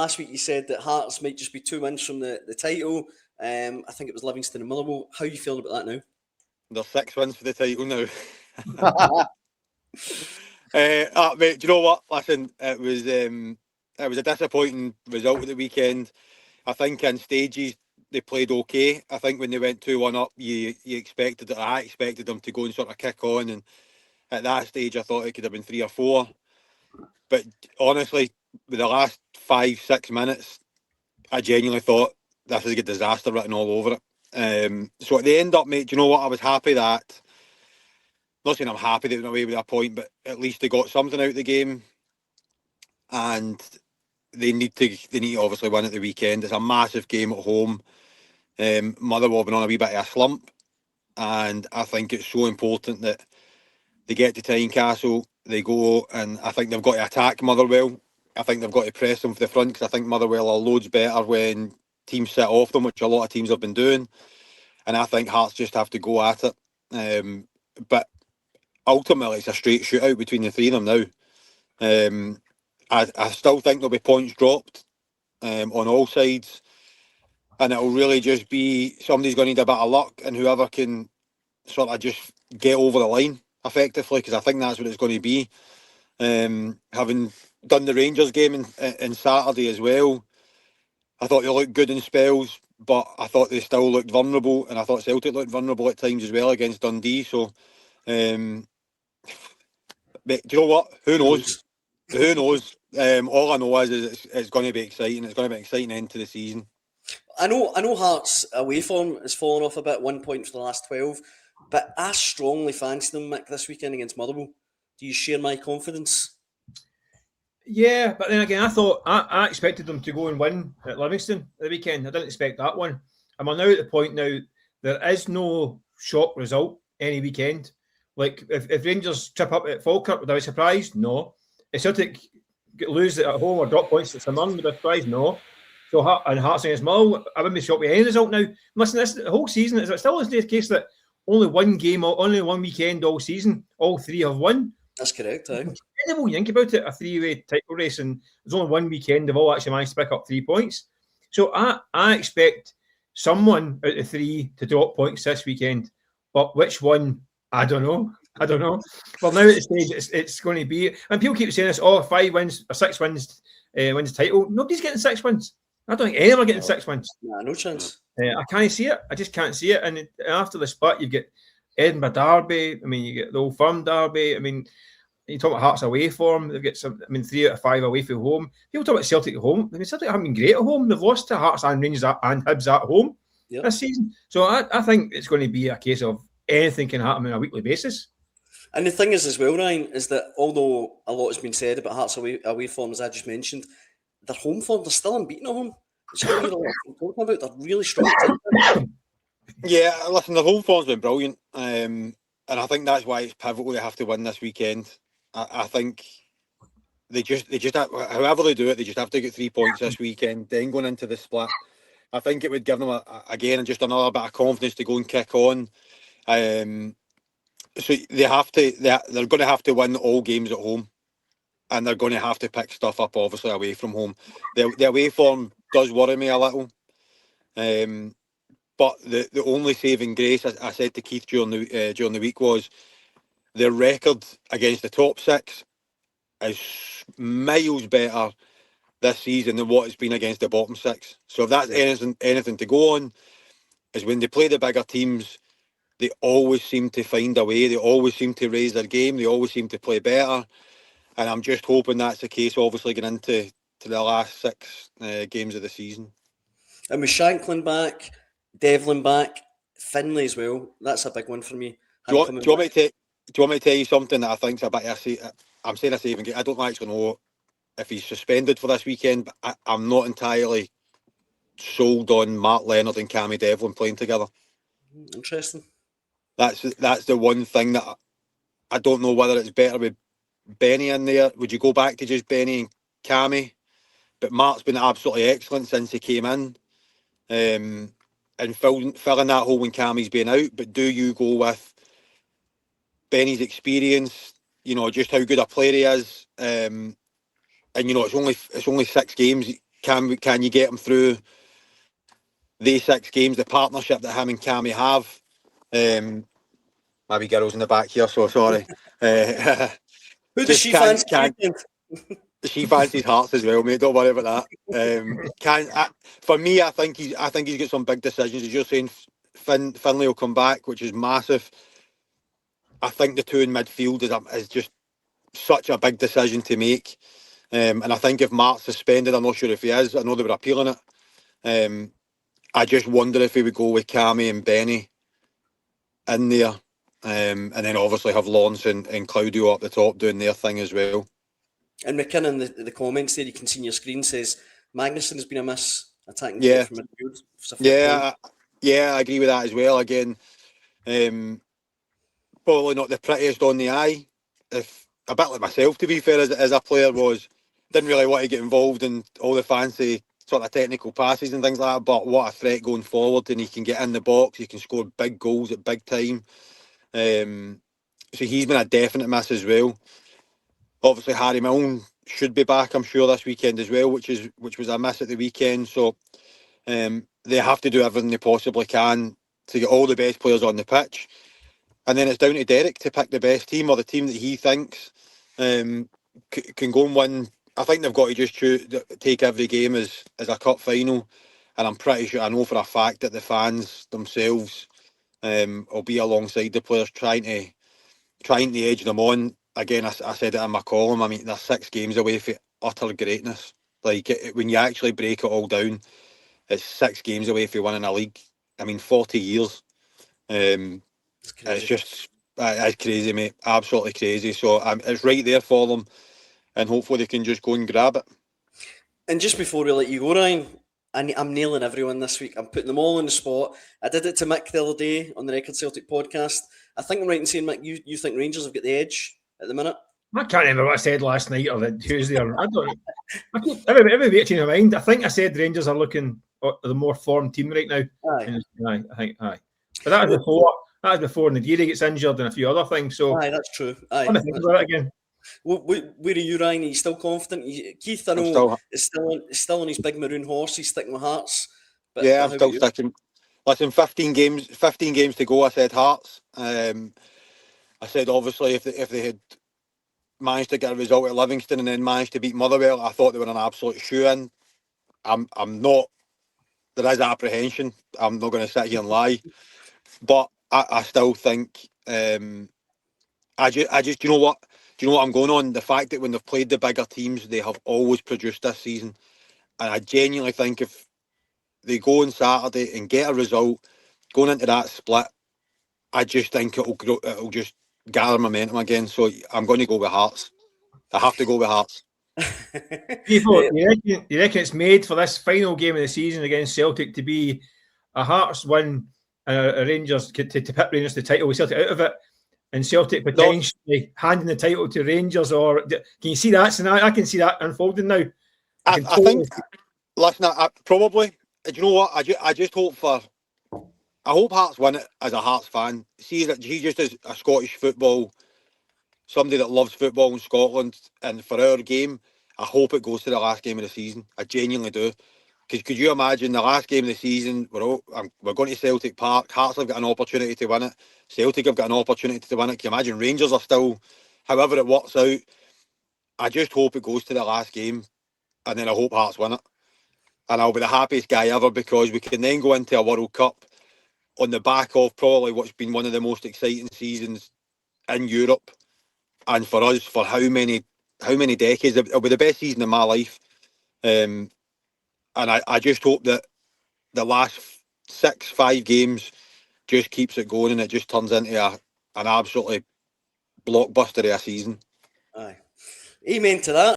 Last week you said that Hearts might just be 2 wins from the title. I think it was Livingston and Motherwell. How are you feeling about that now? There's 6 wins for the title now. Mate, do you know what? Listen, it was a disappointing result at the weekend. I think in stages they played okay. I think when they went 2-1 up, you expected it. I expected them to go and sort of kick on, and at that stage I thought it could have been 3 or 4. But honestly, with the last 5-6 minutes, I genuinely thought this is a disaster written all over it. So at the end up, mate, do you know what? I was happy that. Not saying I'm happy they went away with a point, but at least they got something out of the game, and they need to obviously win at the weekend. It's a massive game at home. Motherwell have been on a wee bit of a slump, and I think it's so important that they get to Tynecastle, they go, and I think they've got to attack Motherwell. I think they've got to press them for the front, because I think Motherwell are loads better when teams sit off them, which a lot of teams have been doing, and I think Hearts just have to go at it. But ultimately, it's a straight shootout between the three of them now. I still think there'll be points dropped on all sides, and it'll really just be somebody's going to need a bit of luck, and whoever can sort of just get over the line effectively, because I think that's what it's going to be. Having done the Rangers game in Saturday as well, I thought they looked good in spells, but I thought they still looked vulnerable, and I thought Celtic looked vulnerable at times as well against Dundee. So, but do you know what? Who knows? Who knows? All I know is it's going to be exciting. It's going to be an exciting end to the season. I know Hearts away form has fallen off a bit, 1 point for the last 12, but I strongly fancy them, Mick, this weekend against Motherwell. Do you share my confidence? Yeah, but then again, I thought I expected them to go and win at Livingston at the weekend. I didn't expect that one. I'm now at the point now, there is no shock result any weekend. Like, if Rangers trip up at Falkirk, would I be surprised? No. If Celtic lose at home or drop points at St Mirren, would I be surprised? No. So, Hearts against Motherwell, I wouldn't be shocked with any result now. Listen, the whole season, is it still the case that only one game, only one weekend all season, all three have won? That's correct, aye. Incredible, you think about it, a three-way title race, and there's only one weekend they've all actually managed to pick up 3 points. So I expect someone out of three to drop points this weekend, but which one, I don't know. Well, now at the stage, it's going to be, and people keep saying this, 5 wins or 6 wins wins the title. Nobody's getting 6 wins. I don't think any of them are getting 6 wins. Nah, no chance. I can't see it. I just can't see it. And after the split, you get Edinburgh Derby. I mean, you get the Old Firm Derby. I mean, you talk about Hearts away form. They've got 3 out of 5 away from home. People talk about Celtic at home. I mean, Celtic haven't been great at home. They've lost to Hearts and Rangers and Hibs at home this season. So I think it's going to be a case of anything can happen on a weekly basis. And the thing is as well, Ryan, is that although a lot has been said about Hearts away form, as I just mentioned, their home form, they're still unbeaten at home. Which I hear a lot of people talking about. They're really strong. Yeah, listen, their home form's been brilliant. And I think that's why it's pivotal they have to win this weekend. I think they just have, however they do it, they just have to get 3 points this weekend, then going into the split. I think it would give them again just another bit of confidence to go and kick on. So they're going to have to win all games at home, and they're going to have to pick stuff up obviously away from home. The away form does worry me a little. But the only saving grace, I said to Keith during the week, was their record against the top 6 is miles better this season than what it's been against the bottom 6. So if that's anything to go on, is when they play the bigger teams, they always seem to find a way. They always seem to raise their game. They always seem to play better. And I'm just hoping that's the case, obviously, getting into the last 6 games of the season. And with Shanklin back, Devlin back, Finlay as well, that's a big one for me. Do you want me to tell you something that I think's a bit I'm saying a saving game. I don't actually know if he's suspended for this weekend, but I'm not entirely sold on Mark Leonard and Cammy Devlin playing together. Interesting. That's the one thing that I don't know whether it's better with Benny in there. Would you go back to just Benny and Cammy? But Mark's been absolutely excellent since he came in, and filling that hole when Cammy's been out. But do you go with Benny's experience? You know, just how good a player he is, and you know it's only 6 games can you get him through these 6 games? The partnership that him and Cammy have. My wee girl's in the back here, so sorry. Who does she fancy? She fancies Hearts as well, mate. Don't worry about that. For me, I think he's got some big decisions. As you're saying, Finlay will come back, which is massive. I think the 2 in midfield is just such a big decision to make. And I think if Mark's suspended, I'm not sure if he is. I know they were appealing it. I just wonder if he would go with Cammy and Benny in there. And then obviously have Lawrence and Claudio up the top doing their thing as well. And McKinnon, the comments there you can see on your screen says Magnuson has been a miss attacking from midfield. Yeah, I agree with that as well. Again, probably not the prettiest on the eye. If a bit like myself, to be fair, as a player, didn't really want to get involved in all the fancy sort of technical passes and things like that. But what a threat going forward, and he can get in the box, he can score big goals at big time. So he's been a definite miss as well. Obviously, Harry Milne should be back, I'm sure, this weekend as well, which was a miss at the weekend. So they have to do everything they possibly can to get all the best players on the pitch. And then it's down to Derek to pick the best team or the team that he thinks can go and win. I think they've got to just take every game as a cup final. And I'm pretty sure, I know for a fact that the fans themselves will be alongside the players trying to edge them on. Again, I said it in my column. I mean, they're 6 games away from utter greatness. Like, when you actually break it all down, it's 6 games away from winning a league. I mean, 40 years. It's crazy, mate. Absolutely crazy. So it's right there for them, and hopefully they can just go and grab it. And just before we let you go, Ryan, I'm nailing everyone this week. I'm putting them all on the spot. I did it to Mick the other day on the Record Celtic podcast. I think I'm right in saying, Mick, you think Rangers have got the edge at the minute? I can't remember what I said last night or the Tuesday. I don't know. Every week in my mind. I think I said Rangers are looking at the more formed team right now. Aye. I think. But that was before. That was before Nagiri gets injured and a few other things. So aye, that's true. Aye, I'm think about it again. Where are you, Ryan? Are you still confident? Keith, I know, is still on his big maroon horse. He's sticking with Hearts. But yeah, I'm still sticking. Listen, 15 games to go. I said Hearts. I said obviously if they had managed to get a result at Livingston and then managed to beat Motherwell, I thought they were an absolute shoe-in. I'm not. There is apprehension. I'm not going to sit here and lie, but I still think. I just. Do you know what I'm going on? The fact that when they've played the bigger teams, they have always produced this season, and I genuinely think if they go on Saturday and get a result going into that split, I just think it'll just gather momentum again. So I'm going to go with Hearts. I have to go with Hearts. People, you reckon it's made for this final game of the season against Celtic to be a Hearts win and a Rangers to pip Rangers the title with Celtic out of it, and Celtic potentially handing the title to Rangers? Or can you see that scenario? I can see that unfolding now. I think. Listen, probably. Do you know what? I just hope I hope Hearts win it as a Hearts fan. See that he just is a Scottish football, somebody that loves football in Scotland, and for our game, I hope it goes to the last game of the season. I genuinely do. Because could you imagine the last game of the season, we're going to Celtic Park, Hearts have got an opportunity to win it, Celtic have got an opportunity to win it. Can you imagine Rangers are still, however it works out, I just hope it goes to the last game, and then I hope Hearts win it. And I'll be the happiest guy ever, because we can then go into a World Cup on the back of probably what's been one of the most exciting seasons in Europe, and for us, for how many decades. It'll be the best season of my life. And I just hope that the last 5 games just keeps it going and it just turns into an absolutely blockbuster of a season. Aye. Amen to that.